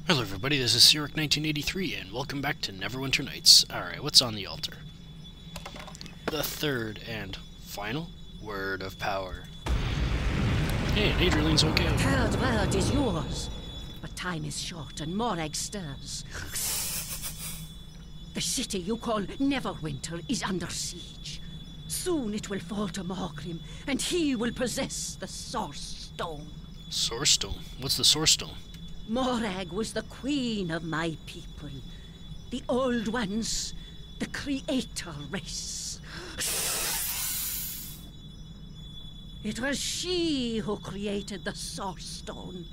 Hello everybody, this is Ch.3 1983 and welcome back to Neverwinter Nights. Alright, what's on the altar? The third and final word of power. Hey, and Adrielene's okay. The third word is yours, but time is short and Morag stirs. The city you call Neverwinter is under siege. Soon it will fall to Morgrim, and he will possess the Source Stone. Source Stone? What's the Source Stone? Morag was the queen of my people. The old ones, the creator race. It was she who created the Source Stone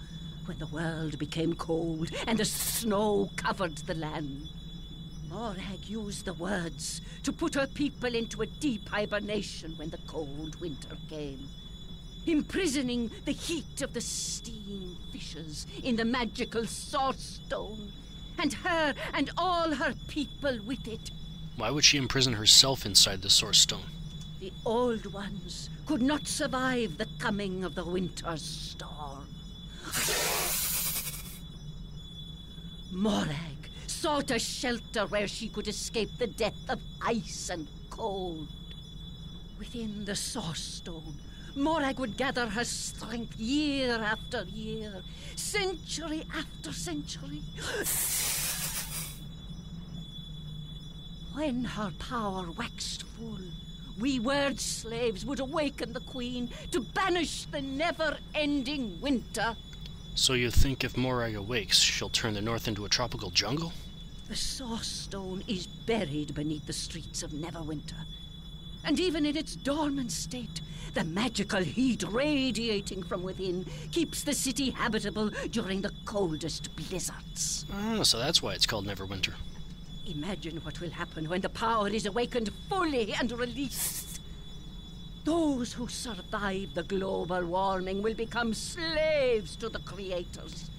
when the world became cold and the snow covered the land. Morag used the words to put her people into a deep hibernation when the cold winter came, imprisoning the heat of the steam fissures in the magical Source Stone, and her and all her people with it. Why would she imprison herself inside the Source Stone? The old ones could not survive the coming of the winter storm. Morag sought a shelter where she could escape the death of ice and cold. Within the Source Stone, Morag would gather her strength year after year, century after century. When her power waxed full, we word slaves would awaken the queen to banish the never-ending winter. So you think if Morag awakes, she'll turn the north into a tropical jungle? The Source Stone is buried beneath the streets of Neverwinter. And even in its dormant state, the magical heat radiating from within keeps the city habitable during the coldest blizzards. Oh, so that's why it's called Neverwinter. Imagine what will happen when the power is awakened fully and released. Those who survive the global warming will become slaves to the creators.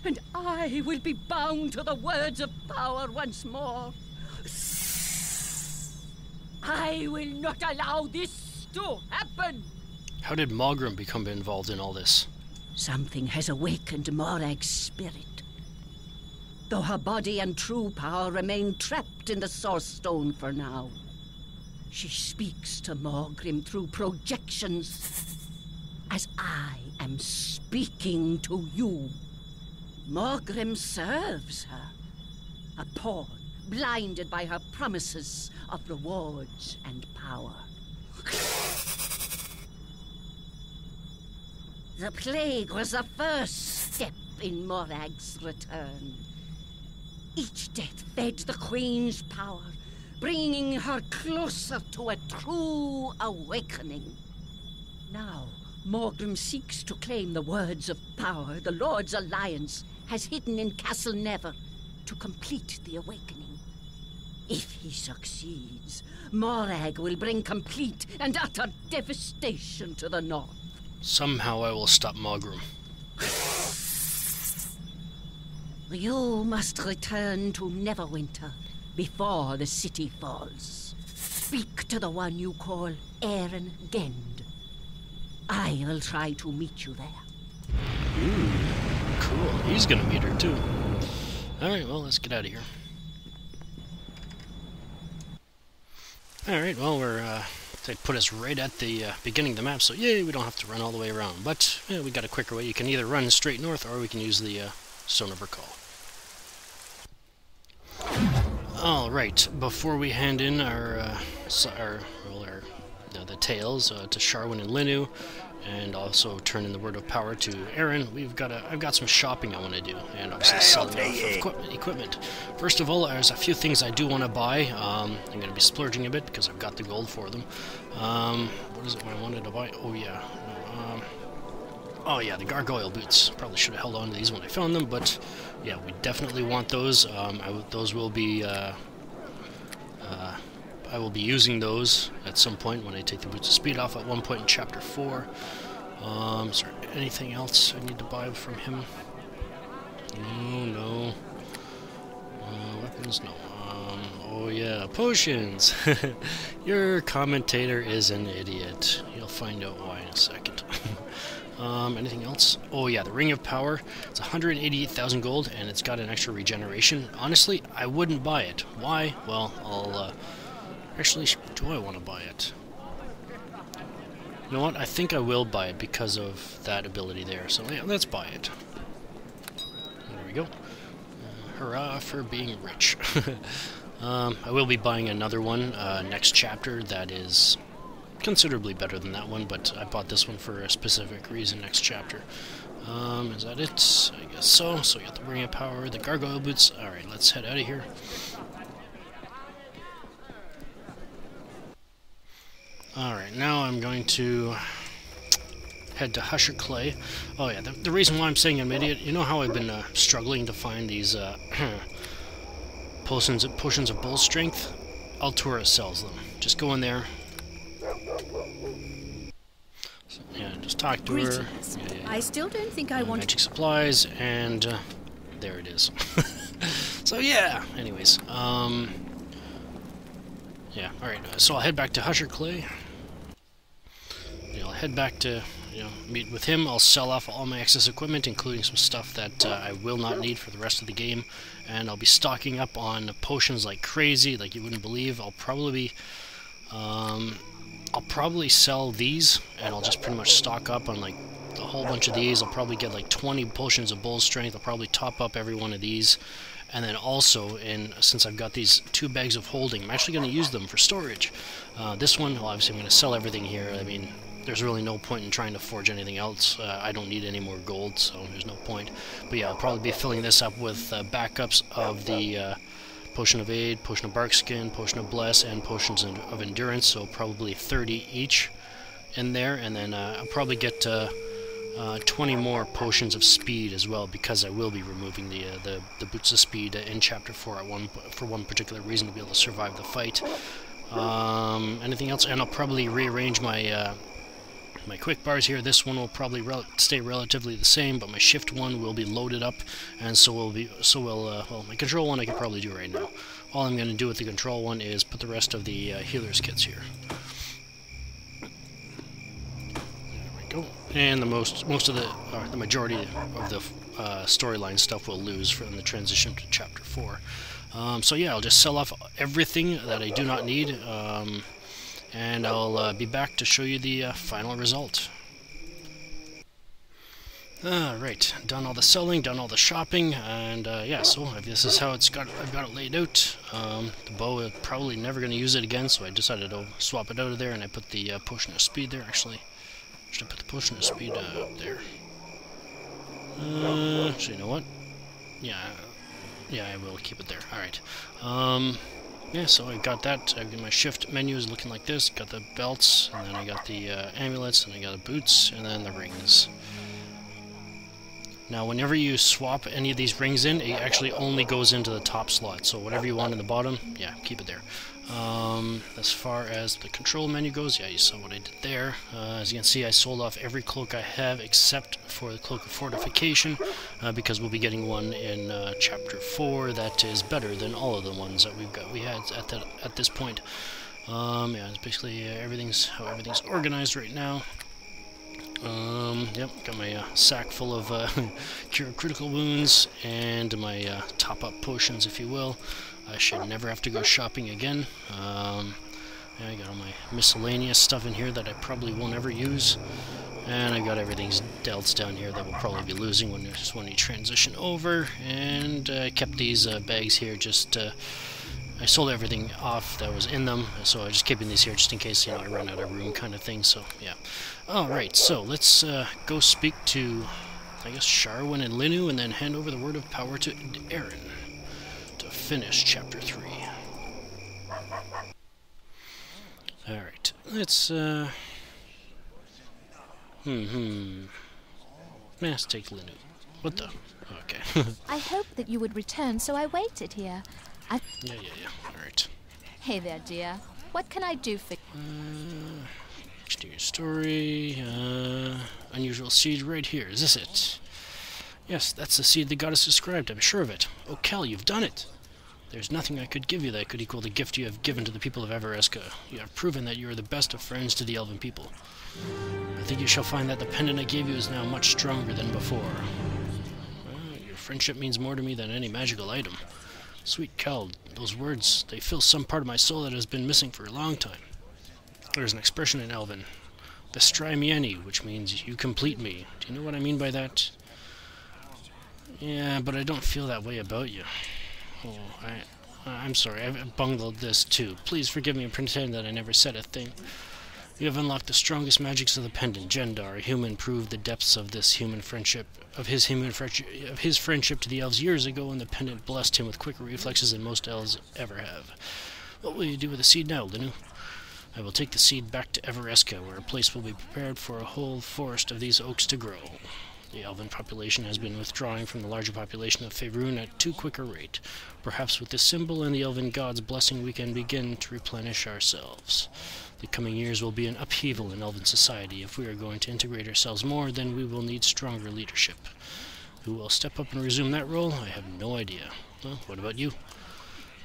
And I will be bound to the words of power once more. I will not allow this to happen! How did Morgrim become involved in all this? Something has awakened Morag's spirit. Though her body and true power remain trapped in the Source Stone for now, she speaks to Morgrim through projections, as I am speaking to you. Morgrim serves her, a pawn blinded by her promises of rewards and power. The plague was the first step in Morag's return. Each death fed the Queen's power, bringing her closer to a true awakening. Now, Morgrim seeks to claim the words of power the Lord's Alliance has hidden in Castle Never to complete the awakening. If he succeeds, Morag will bring complete and utter devastation to the north. Somehow I will stop Morgrim. You must return to Neverwinter before the city falls. Speak to the one you call Aarin Gend. I will try to meet you there. Cool. He's gonna meet her too. Alright, well, let's get out of here. Alright, well, they put us right at the beginning of the map, so yay, we don't have to run all the way around. But, yeah, we got a quicker way. You can either run straight north, or we can use the Stone of Recall. Alright, before we hand in the tales to Sharwyn and Linu, and also turn in the word of power to Aarin, I've got some shopping I want to do, and obviously selling off equipment. First of all, there's a few things I do want to buy. I'm going to be splurging a bit because I've got the gold for them. What is it I wanted to buy? Oh yeah, oh yeah, the gargoyle boots. Probably should have held on to these when I found them, but yeah, we definitely want those. Those will be. I will be using those at some point when I take the Boots of Speed off at one point in Chapter 4. Is there anything else I need to buy from him? No. Weapons? No. Oh yeah, potions! Your commentator is an idiot. You'll find out why in a second. Anything else? Oh yeah, the Ring of Power. It's 188,000 gold, and it's got an extra regeneration. Honestly, I wouldn't buy it. Why? Well, I'll... Actually, do I want to buy it? You know what? I think I will buy it because of that ability there. So yeah, let's buy it. There we go. Hurrah for being rich. I will be buying another one next chapter that is considerably better than that one, but I bought this one for a specific reason next chapter. Is that it? I guess so. So we got the Ring of Power, the Gargoyle Boots. Alright, let's head out of here. Alright, now I'm going to head to Husher Clay. Oh yeah, the reason why I'm saying I'm an idiot, you know how I've been struggling to find these potions of bull strength? Altura sells them. Just go in there. So, yeah, just talk to her. Yeah. I still don't think I want magic supplies, and there it is. So yeah, anyways, yeah, alright, so I'll head back to Husher Clay. I'll head back to, meet with him. I'll sell off all my excess equipment, including some stuff that I will not need for the rest of the game. And I'll be stocking up on potions like crazy, like you wouldn't believe. I'll probably sell these, and I'll just pretty much stock up on like a whole bunch of these. I'll probably get like 20 potions of bull strength. I'll probably top up every one of these. And then also, since I've got these 2 bags of holding, I'm actually going to use them for storage. This one, well, obviously I'm going to sell everything here. I mean, there's really no point in trying to forge anything else. I don't need any more gold, so there's no point. But yeah, I'll probably be filling this up with backups of the Potion of Aid, Potion of Barkskin, Potion of Bless, and Potions of Endurance, so probably 30 each in there. And then I'll probably get 20 more Potions of Speed as well, because I will be removing the Boots of Speed in Chapter 4 for one particular reason, to be able to survive the fight. Anything else? And I'll probably rearrange my my quick bars here. This one will probably stay relatively the same, but my shift one will be loaded up, and so will well, my control one I could probably do right now. All I'm going to do with the control one is put the rest of the healer's kits here. And the majority of the storyline stuff we'll lose from the transition to Chapter 4. So yeah, I'll just sell off everything that I do not need, and I'll be back to show you the final result. Right, done all the selling, done all the shopping, and yeah, so this is how I've got it laid out. The bow, I'm probably never going to use it again, so I decided to swap it out of there, and I put the Potion of Speed there. Actually, should I put the Potion of Speed up there? Actually, you know what? Yeah, I will keep it there. Alright. Yeah, so I got that. I've got my shift menu is looking like this. Got the belts, and then I got the amulets, and I got the boots, and then the rings. Now, whenever you swap any of these rings in, it actually only goes into the top slot. So whatever you want in the bottom, yeah, keep it there. As far as the control menu goes, yeah, you saw what I did there. As you can see, I sold off every cloak I have except for the Cloak of Fortification, because we'll be getting one in Chapter 4 that is better than all of the ones that we had at this point. Yeah, it's basically how everything's organized right now. Yep, got my sack full of cure critical wounds and my top-up potions, if you will. I should never have to go shopping again. Yeah, I got all my miscellaneous stuff in here that I probably won't ever use. And I got everything's delts down here that we'll probably be losing when you transition over. And I kept these bags here just... I sold everything off that was in them, so I'm just keeping these here just in case, I run out of room kind of thing, so yeah. Alright, so let's go speak to, I guess, Sharwyn and Linu, and then hand over the word of power to Aarin to finish Chapter 3. Alright, let's, let's take Linu. What the? Okay. I hoped that you would return, so I waited here. Yeah. Alright. Hey there, dear. What can I do for Exterior story. Unusual seed right here. Is this it? Yes, that's the seed the goddess described. I'm sure of it. Oh, Kell, you've done it. There's nothing I could give you that could equal the gift you have given to the people of Everesca. You have proven that you are the best of friends to the elven people. I think you shall find that the pendant I gave you is now much stronger than before. Well, your friendship means more to me than any magical item. Sweet Kell, those words, they fill some part of my soul that has been missing for a long time. There's an expression in Elven, Vestrimieni, which means you complete me. Do you know what I mean by that? Yeah, but I don't feel that way about you. Oh, I'm sorry, I've bungled this too. Please forgive me and pretend that I never said a thing. You have unlocked the strongest magics of the pendant. Gendar, a human, proved the depths of this human friendship, of his friendship to the elves years ago, and the pendant blessed him with quicker reflexes than most elves ever have. What will you do with the seed now, Linu? I will take the seed back to Evereska, where a place will be prepared for a whole forest of these oaks to grow. The elven population has been withdrawing from the larger population of Beorunna at too quick a rate. Perhaps with this symbol and the elven god's blessing we can begin to replenish ourselves. The coming years will be an upheaval in elven society. If we are going to integrate ourselves more, then we will need stronger leadership. Who will step up and resume that role? I have no idea. Well, what about you?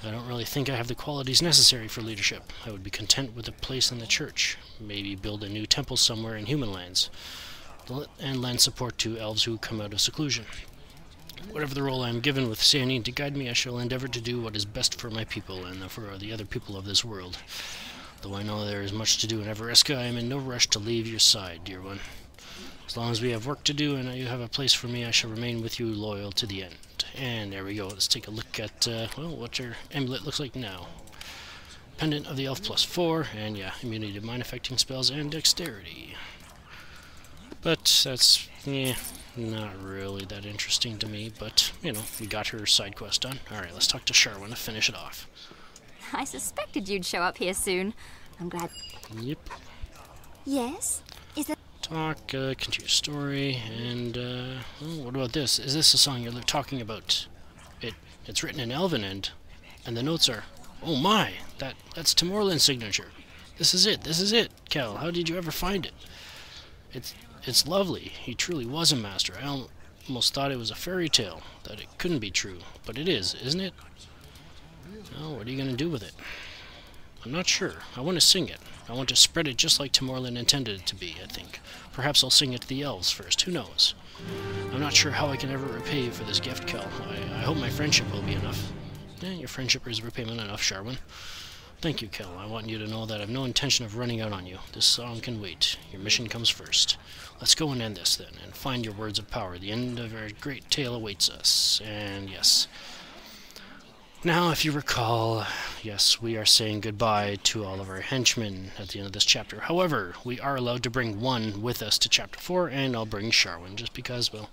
I don't really think I have the qualities necessary for leadership. I would be content with a place in the church. Maybe build a new temple somewhere in human lands. And lend support to elves who come out of seclusion. Whatever the role I am given with Sanin to guide me, I shall endeavor to do what is best for my people and for the other people of this world. Though I know there is much to do in Evereska, I am in no rush to leave your side, dear one. As long as we have work to do and you have a place for me, I shall remain with you loyal to the end. And there we go. Let's take a look at well, what your amulet looks like now. Pendant of the Elf +4, and yeah, immunity to mind-affecting spells and dexterity. But that's, yeah, not really that interesting to me, but, you know, we got her side quest done. Alright, let's talk to Sharwyn to finish it off. I suspected you'd show up here soon. I'm glad. Yep. Yes? Is it... Talk, continue story, and, well, what about this? Is this the song you're talking about? It's written in Elven, and the notes are, oh my, that's Tomorlin's signature. This is it, Kell. How did you ever find it? It's lovely. He truly was a master. I almost thought it was a fairy tale, that it couldn't be true. But it is, isn't it? Well, what are you going to do with it? I'm not sure. I want to sing it. I want to spread it just like Tomorlin intended it to be, I think. Perhaps I'll sing it to the elves first. Who knows? I'm not sure how I can ever repay you for this gift, Kell. I hope my friendship will be enough. Your friendship is repayment enough, Sharwyn. Thank you, Kell. I want you to know that I have no intention of running out on you. This song can wait. Your mission comes first. Let's go and end this, then, and find your words of power. The end of our great tale awaits us. And yes. Now, if you recall, yes, we are saying goodbye to all of our henchmen at the end of this chapter. However, we are allowed to bring one with us to Chapter 4, and I'll bring Sharwyn, just because, well,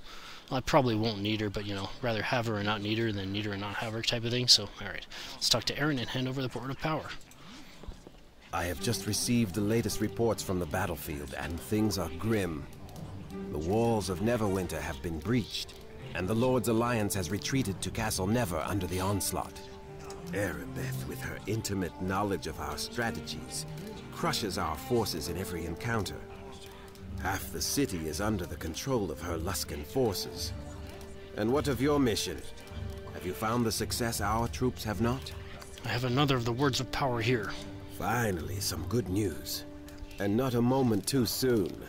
I probably won't need her, but, you know, rather have her and not need her than need her and not have her type of thing. So, alright, let's talk to Aarin and hand over the Word of Power. I have just received the latest reports from the battlefield, and things are grim. The walls of Neverwinter have been breached, and the Lord's Alliance has retreated to Castle Never under the onslaught. Erebeth, with her intimate knowledge of our strategies, crushes our forces in every encounter. Half the city is under the control of her Luskan forces. And what of your mission? Have you found the success our troops have not? I have another of the Words of Power here. Finally, some good news. And not a moment too soon.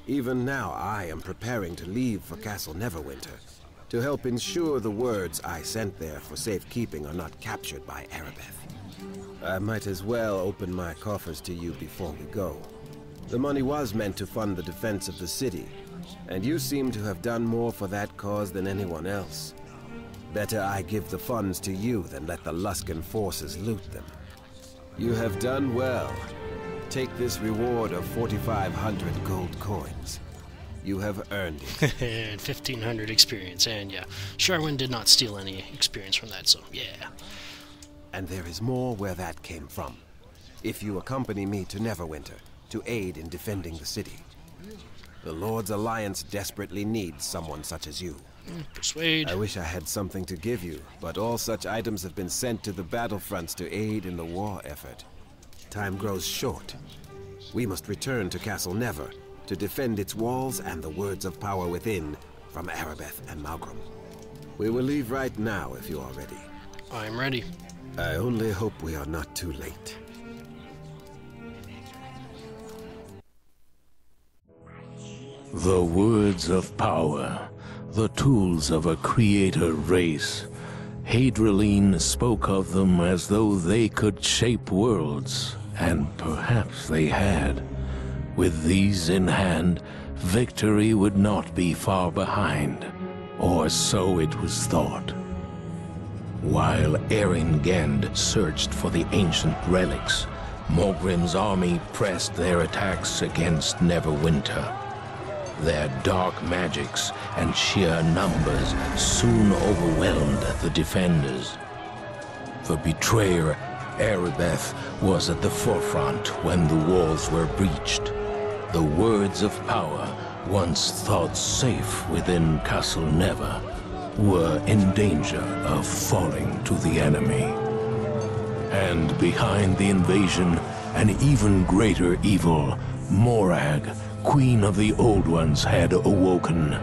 Even now, I am preparing to leave for Castle Neverwinter, to help ensure the words I sent there for safekeeping are not captured by Erebeth. I might as well open my coffers to you before we go. The money was meant to fund the defense of the city, and you seem to have done more for that cause than anyone else. Better I give the funds to you than let the Luskan forces loot them. You have done well. Take this reward of 4,500 gold coins. You have earned it. And 1,500 experience, and yeah, Sharwyn did not steal any experience from that, so yeah. And there is more where that came from. If you accompany me to Neverwinter, to aid in defending the city. The Lord's Alliance desperately needs someone such as you. Persuade. I wish I had something to give you, but all such items have been sent to the battlefronts to aid in the war effort. Time grows short. We must return to Castle Never to defend its walls and the words of power within from Erebeth and Malgrim. We will leave right now if you are ready. I'm ready. I only hope we are not too late. The words of power, the tools of a creator race. Hadriline spoke of them as though they could shape worlds, and perhaps they had. With these in hand, victory would not be far behind, or so it was thought. While Aarin Gend searched for the ancient relics, Morgrim's army pressed their attacks against Neverwinter. Their dark magics and sheer numbers soon overwhelmed the defenders. The betrayer, Erebeth, was at the forefront when the walls were breached. The words of power, once thought safe within Castle Never, were in danger of falling to the enemy. And behind the invasion, an even greater evil, Morag, Queen of the Old Ones, had awoken.